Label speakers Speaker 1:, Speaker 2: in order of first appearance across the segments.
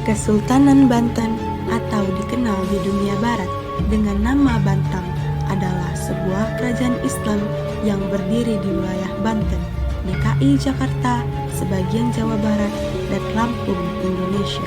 Speaker 1: Kesultanan Banten atau dikenal di dunia barat dengan nama Bantam adalah sebuah kerajaan Islam yang berdiri di wilayah Banten, DKI Jakarta, sebagian Jawa Barat, dan Lampung, Indonesia.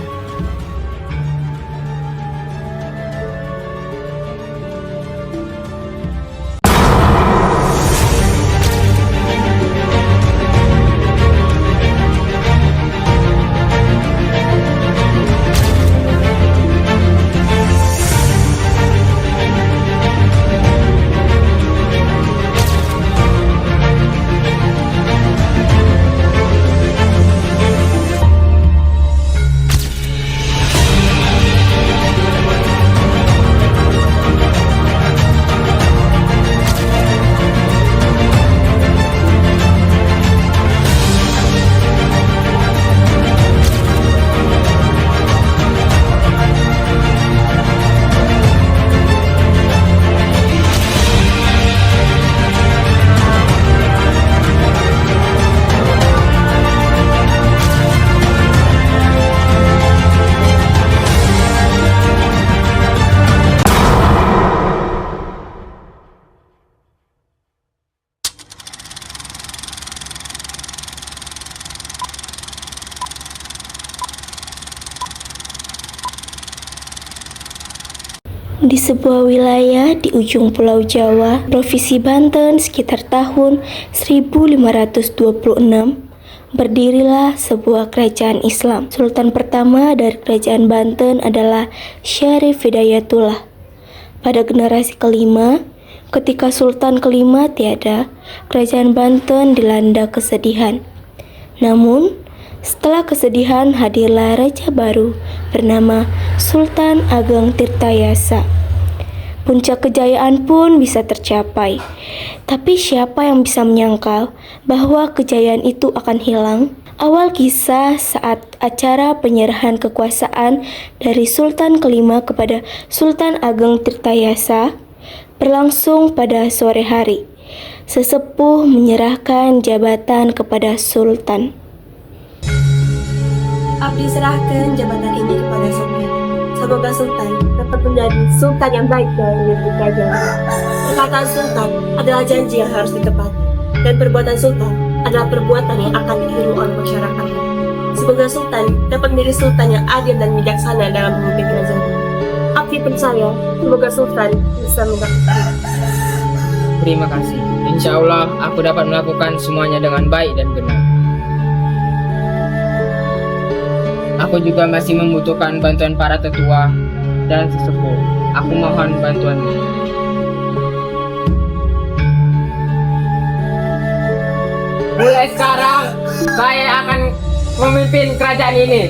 Speaker 2: Di sebuah wilayah di ujung Pulau Jawa, Provinsi Banten sekitar tahun 1526, berdirilah sebuah kerajaan Islam. Sultan pertama dari kerajaan Banten adalah Syarif Hidayatullah. Pada generasi kelima, ketika Sultan kelima tiada, kerajaan Banten dilanda kesedihan. Namun, setelah kesedihan hadirlah raja baru bernama Sultan Ageng Tirtayasa. Puncak kejayaan pun bisa tercapai. Tapi siapa yang bisa menyangkal bahwa kejayaan itu akan hilang? Awal kisah saat acara penyerahan kekuasaan dari Sultan kelima kepada Sultan Ageng Tirtayasa berlangsung pada sore hari. Sesepuh menyerahkan jabatan kepada Sultan.
Speaker 3: Abdi serahkan jabatan ini kepada Sultan. Semoga Sultan dapat menjadi Sultan yang baik dalam negeri kerajaan. Perkataan Sultan adalah janji yang harus ditepati, dan perbuatan Sultan adalah perbuatan yang akan ditiru oleh masyarakat. Semoga Sultan dapat menjadi Sultan yang adil dan bijaksana dalam memimpin kerajaan. Abdi percaya, semoga Sultan bisa menggantikan.
Speaker 4: Terima kasih. Insya Allah aku dapat melakukan semuanya dengan baik dan benar. Aku juga masih membutuhkan bantuan para tetua dan sesepuh. Aku mohon bantuanmu. Mulai sekarang, saya akan memimpin kerajaan ini.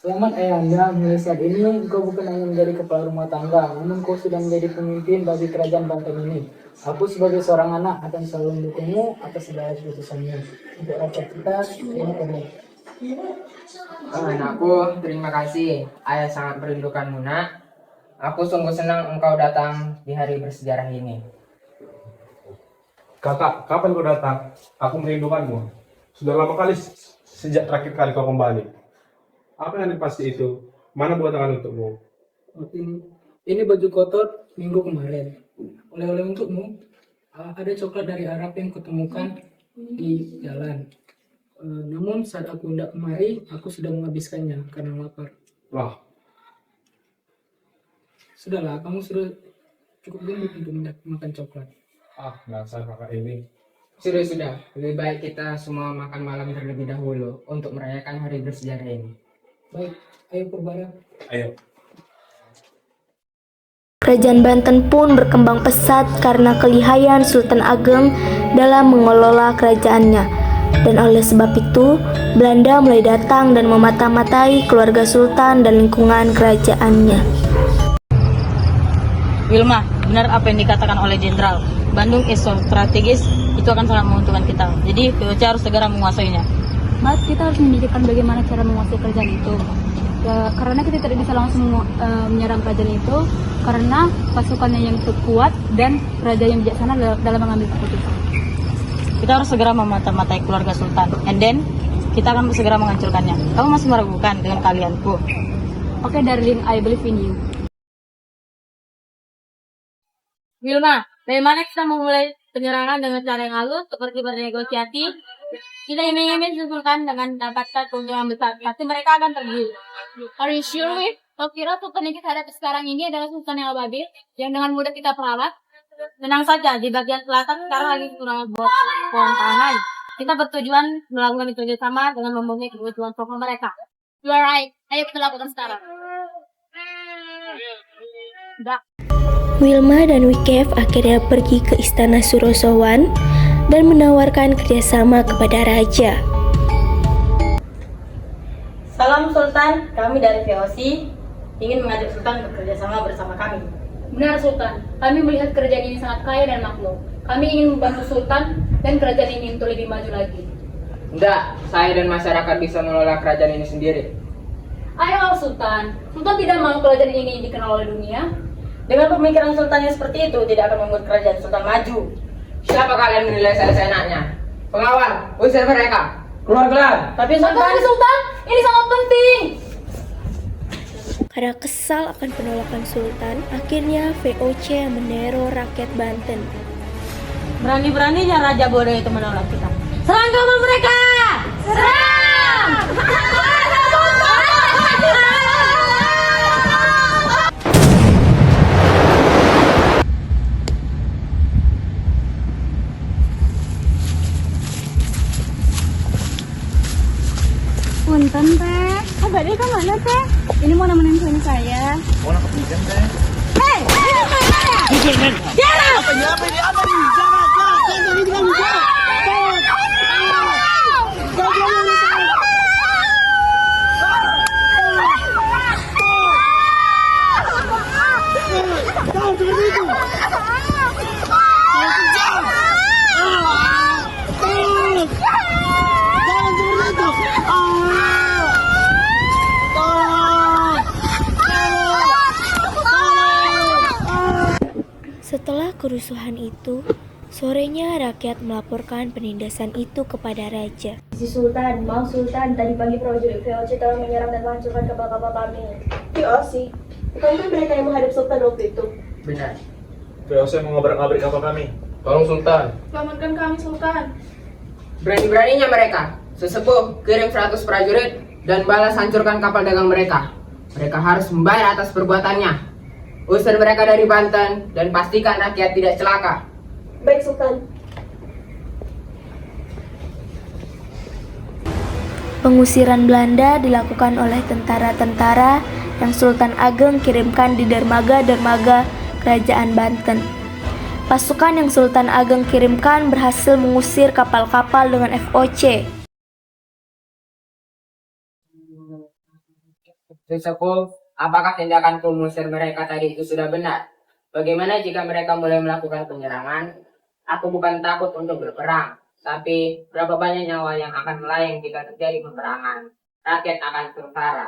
Speaker 5: Selamat ayahanda, mulai saat ini engkau bukan hanya menjadi kepala rumah tangga, namun kau sudah menjadi pemimpin bagi kerajaan Banten ini. Aku sebagai seorang anak akan selalu mendukungmu atas segala keputusanmu. Untuk rakyat kita, terima kasih.
Speaker 4: Anakku, terima kasih. Ayah sangat merindukanmu, nak. Aku sungguh senang engkau datang di hari bersejarah ini.
Speaker 6: Kakak, kapan kau datang? Aku merindukanmu. Sudah lama kali sejak terakhir kali kau kembali. Apa yang pasti itu? Mana buatan untukmu?
Speaker 5: Ini baju kotor minggu kemarin. Oleh-oleh untukmu. Ada coklat dari Arab yang kutemukan di jalan. Namun saat aku hendak kemari, aku sudah menghabiskannya karena lapar.
Speaker 6: Wah,
Speaker 5: Sudahlah, kamu sudah cukup gendut untuk makan coklat.
Speaker 6: dasar kakak ini.
Speaker 4: Sudah. Lebih baik kita semua makan malam terlebih dahulu untuk merayakan hari bersejarah ini.
Speaker 5: Baik, ayo Purbara.
Speaker 6: Ayo.
Speaker 2: Kerajaan Banten pun berkembang pesat karena kelihayan Sultan Ageng dalam mengelola kerajaannya. Dan oleh sebab itu, Belanda mulai datang dan memata-matai keluarga Sultan dan lingkungan kerajaannya.
Speaker 7: Wilma, benar apa yang dikatakan oleh Jenderal. Bandung is so strategis, itu akan sangat menguntungkan kita. Jadi, VOC harus segera menguasainya.
Speaker 8: Mas, kita harus memikirkan bagaimana cara menguasai kerajaan itu. karena kita tidak bisa langsung menyerang kerajaan itu karena pasukannya yang kuat dan raja yang bijaksana dalam mengambil keputusan.
Speaker 7: Kita harus segera memata-matai keluarga sultan, and then kita akan segera menghancurkannya. Kamu masih meragukan dengan kalianku?
Speaker 8: Oke, darling, I believe in you.
Speaker 7: Wilma, bagaimana kita memulai penyerangan dengan cara yang halus seperti bernegosiasi? Kita iming-iming sultan dengan mendapatkan keuntungan besar, pasti mereka akan pergi.
Speaker 8: Are you sure, Wif? Kau kira sultan yang kita hadapi sekarang ini adalah sultan yang ababil yang dengan mudah kita peralat?
Speaker 7: Tenang saja, di bagian selatan sekarang lagi kurang tangan. Kita bertujuan melakukan kerja sama dengan mempunyai kebutuhan pokok mereka.
Speaker 8: You are right. Ayo kita lakukan sekarang.
Speaker 2: Wilma dan Wikev akhirnya pergi ke istana Surosowan dan menawarkan kerjasama kepada raja.
Speaker 7: Salam Sultan, kami dari VOC ingin mengajak Sultan bekerja sama bersama kami.
Speaker 8: Benar, Sultan. Kami melihat kerajaan ini sangat kaya dan makmur. Kami ingin membantu Sultan dan kerajaan ini untuk lebih maju lagi.
Speaker 4: Enggak, saya dan masyarakat bisa mengelola kerajaan ini sendiri.
Speaker 8: Ayo, Sultan. Sultan tidak mau kerajaan ini dikenal oleh dunia.
Speaker 7: Dengan pemikiran Sultan yang seperti itu tidak akan membuat kerajaan Sultan maju.
Speaker 4: Siapa kalian menilai saya seenaknya? Pengawal, usir mereka. Keluar.
Speaker 7: Tapi
Speaker 8: Sultan, ini sangat penting.
Speaker 2: Karena kesal akan penolakan Sultan, akhirnya VOC yang meneror rakyat Banten.
Speaker 7: Berani-beraninya Raja bodoh itu menolak kita. Serang kapal mereka! Serang!
Speaker 8: Punten, Teh. Kabar dia kemana, Teh? Ini mau nemenin suami saya.
Speaker 9: Mau nangkep ikan, Teh?
Speaker 8: Hei, ini kemana? Jalan!
Speaker 9: Apa ini? Jangan.
Speaker 2: Setelah kerusuhan itu, sorenya rakyat melaporkan penindasan itu kepada raja.
Speaker 3: Si Sultan, tadi pagi prajurit VOC telah menyerang dan menghancurkan kapal-kapal kami. VOC? Bukankah mereka yang menghadap Sultan waktu itu?
Speaker 4: Benar.
Speaker 9: VOC mau ngabrak-ngabrik kapal kami.
Speaker 6: Tolong Sultan.
Speaker 8: Selamatkan kami, Sultan.
Speaker 4: Berani-beraninya mereka. Sesepuh kirim 100 prajurit dan balas hancurkan kapal dagang mereka. Mereka harus membayar atas perbuatannya. Usir mereka dari Banten dan pastikan rakyat tidak celaka.
Speaker 3: Baik, Sultan.
Speaker 2: Pengusiran Belanda dilakukan oleh tentara-tentara yang Sultan Ageng kirimkan di dermaga-dermaga kerajaan Banten. Pasukan yang Sultan Ageng kirimkan berhasil mengusir kapal-kapal dengan VOC.
Speaker 4: Sesepuh, apakah tindakanku mengusir mereka tadi itu sudah benar? Bagaimana jika mereka mulai melakukan penyerangan? Aku bukan takut untuk berperang, tapi berapa banyak nyawa yang akan melayang jika terjadi peperangan? Rakyat akan sengsara.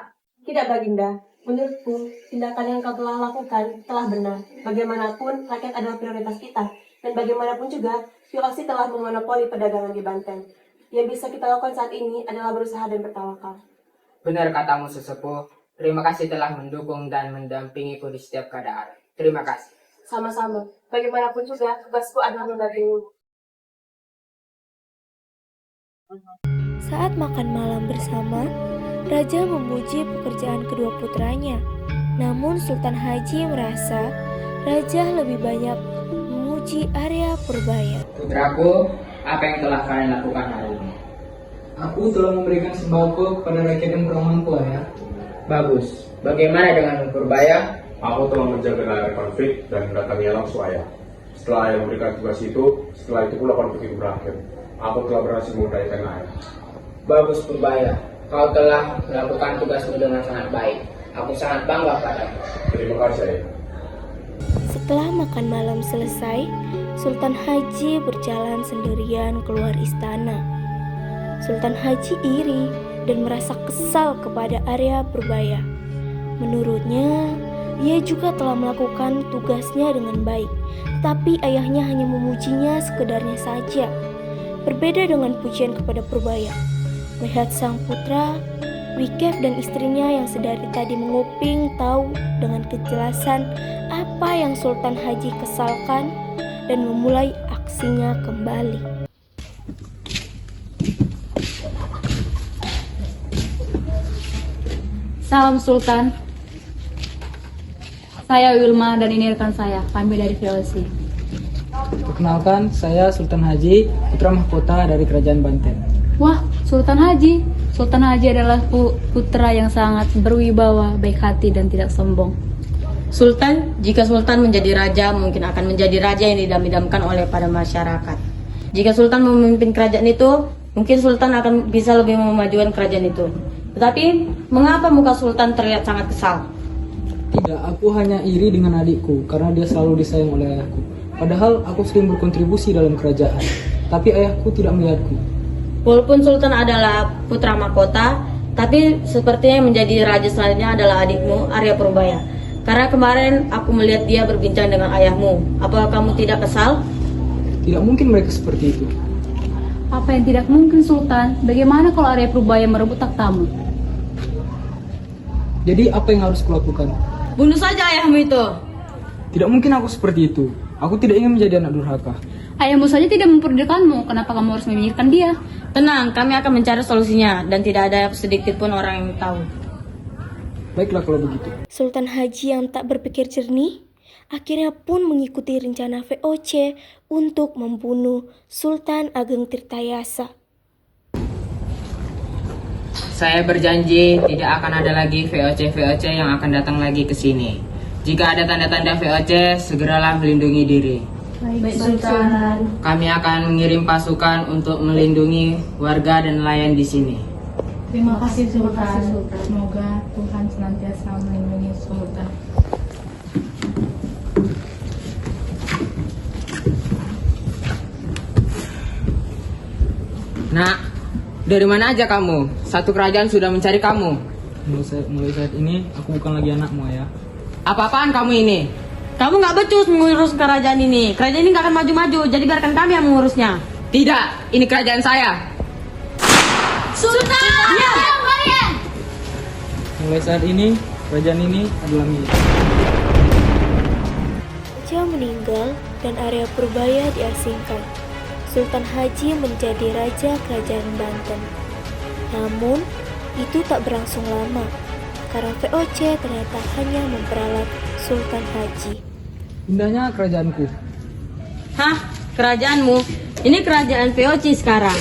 Speaker 3: Tidak, Baginda. Menurutku, tindakan yang kau telah lakukan telah benar. Bagaimanapun, rakyat adalah prioritas kita. Dan bagaimanapun juga, VOC telah memonopoli perdagangan di Banten. Yang bisa kita lakukan saat ini adalah berusaha dan bertawakal.
Speaker 4: Benar katamu sesepuh. Terima kasih telah mendukung dan mendampingiku di setiap keadaan. Terima kasih.
Speaker 3: Sama-sama. Bagaimanapun juga, tugasku adalah mendampingimu.
Speaker 2: Saat makan malam bersama, Raja memuji pekerjaan kedua putranya. Namun Sultan Haji merasa Raja lebih banyak memuji Arya Purbaya.
Speaker 4: Putraku, apa yang telah kalian lakukan hari ini?
Speaker 5: Aku telah memberikan sembako kepada rakyat yang kurang mampu, ya.
Speaker 4: Bagus. Bagaimana dengan Purbaya?
Speaker 6: Aku telah menjaga daerah konflik dan mendatangi langsung ayah. Setelah ayah memberikan tugas itu, setelah itu pula konflik itu berakhir. Aku telah berhasil mengendalikan ayah.
Speaker 4: Bagus Purbaya. Kau telah melakukan tugasmu dengan sangat baik. Aku sangat bangga padamu.
Speaker 6: Terima kasih ayah.
Speaker 2: Setelah makan malam selesai, Sultan Haji berjalan sendirian keluar istana. Sultan Haji iri dan merasa kesal kepada Arya Purbaya. Menurutnya, ia juga telah melakukan tugasnya dengan baik, tapi ayahnya hanya memujinya sekedarnya saja. Berbeda dengan pujian kepada Purbaya, melihat sang putra, Wikev dan istrinya yang sedari tadi menguping tahu dengan kejelasan apa yang Sultan Haji kesalkan dan memulai aksinya kembali.
Speaker 8: Salam Sultan. Saya Wilma dan ini rekan saya, kami dari VOC.
Speaker 5: Perkenalkan, saya Sultan Haji, putra mahkota dari Kerajaan Banten.
Speaker 8: Wah, Sultan Haji. Sultan Haji adalah putra yang sangat berwibawa, baik hati dan tidak sombong.
Speaker 10: Sultan, jika Sultan menjadi raja, mungkin akan menjadi raja yang didam-idamkan oleh pada masyarakat. Jika Sultan memimpin kerajaan itu, mungkin Sultan akan bisa lebih memajukan kerajaan itu. Tetapi, mengapa muka Sultan terlihat sangat kesal?
Speaker 5: Tidak, aku hanya iri dengan adikku karena dia selalu disayang oleh ayahku. Padahal aku sering berkontribusi dalam kerajaan, tapi ayahku tidak melihatku.
Speaker 10: Walaupun Sultan adalah putra mahkota, tapi sepertinya yang menjadi raja selanjutnya adalah adikmu, Arya Purbaya. Karena kemarin aku melihat dia berbincang dengan ayahmu. Apakah kamu tidak kesal?
Speaker 5: Tidak mungkin mereka seperti itu.
Speaker 8: Apa yang tidak mungkin Sultan? Bagaimana kalau Arya Purbaya merebut takhtamu?
Speaker 5: Jadi apa yang harus kulakukan?
Speaker 10: Bunuh saja ayahmu itu.
Speaker 5: Tidak mungkin aku seperti itu. Aku tidak ingin menjadi anak durhaka.
Speaker 8: Ayahmu saja tidak memperdulikanmu, kenapa kamu harus menyingkirkan dia?
Speaker 10: Tenang, kami akan mencari solusinya dan tidak ada sedikit pun orang yang tahu.
Speaker 5: Baiklah kalau begitu.
Speaker 2: Sultan Haji yang tak berpikir jernih, akhirnya pun mengikuti rencana VOC untuk membunuh Sultan Ageng Tirtayasa.
Speaker 4: Saya berjanji tidak akan ada lagi VOC yang akan datang lagi ke sini. Jika ada tanda-tanda VOC, segeralah melindungi diri.
Speaker 8: Baik Sultan.
Speaker 4: Kami akan mengirim pasukan untuk melindungi warga dan nelayan di sini.
Speaker 8: Terima kasih Sultan. Semoga Tuhan senantiasa melindungi Sultan.
Speaker 4: Nak, dari mana aja kamu? Satu kerajaan sudah mencari kamu.
Speaker 5: Mulai saat ini, aku bukan lagi anakmu, ayah.
Speaker 4: Apa-apaan kamu ini?
Speaker 10: Kamu nggak becus mengurus kerajaan ini. Kerajaan ini nggak akan maju-maju, jadi biarkan kami yang mengurusnya.
Speaker 4: Tidak, ini kerajaan saya.
Speaker 10: Sultan! Ya.
Speaker 5: Mulai saat ini, kerajaan ini adalah milik.
Speaker 2: Raja meninggal dan Arya Purbaya diasingkan. Sultan Haji menjadi raja kerajaan Banten. Namun, itu tak berlangsung lama, karena VOC ternyata hanya memperalat Sultan Haji.
Speaker 5: Indahnya kerajaanku.
Speaker 10: Hah? Kerajaanmu? Ini kerajaan VOC sekarang.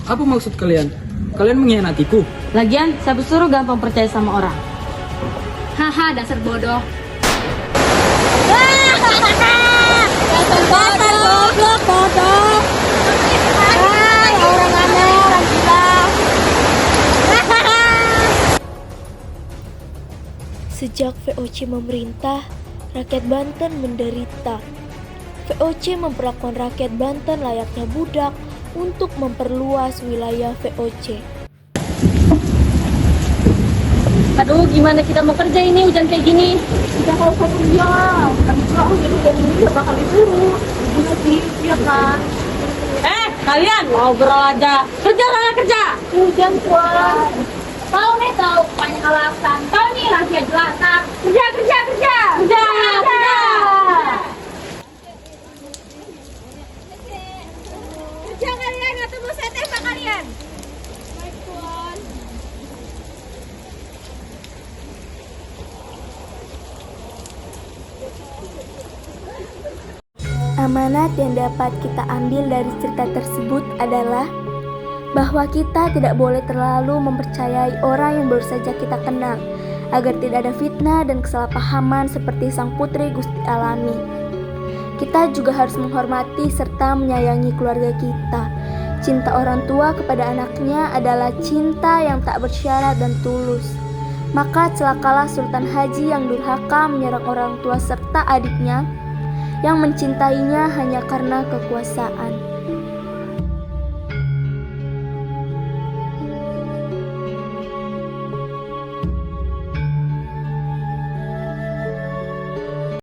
Speaker 5: Apa maksud kalian? Kalian mengkhianatiku?
Speaker 10: Lagian, saya suruh gampang percaya sama orang.
Speaker 8: Haha, dasar bodoh.
Speaker 2: Sejak VOC memerintah, rakyat Banten menderita. VOC memperlakukan rakyat Banten layaknya budak untuk memperluas wilayah VOC.
Speaker 10: Aduh, gimana kita mau kerja ini hujan kayak gini?
Speaker 8: Kita kalau satu jam, kan aku jadi dia bakal disuruh. Ibu sih, iya kan?
Speaker 10: Kalian ngobrol aja. Kerja sana kerja.
Speaker 8: Hujan kuat. Tahu nih tahu banyak alasan. Tahu nih rahasia jelata. Kerja.
Speaker 10: Kerja.
Speaker 8: Kerja kalian ketemu saya tembak kalian.
Speaker 2: Amanat yang dapat kita ambil dari cerita tersebut adalah bahwa kita tidak boleh terlalu mempercayai orang yang baru saja kita kenal, agar tidak ada fitnah dan kesalahpahaman seperti sang putri Gusti alami. Kita juga harus menghormati serta menyayangi keluarga kita. Cinta orang tua kepada anaknya adalah cinta yang tak bersyarat dan tulus. Maka celakalah Sultan Haji yang durhaka menyerang orang tua serta adiknya yang mencintainya hanya karena kekuasaan.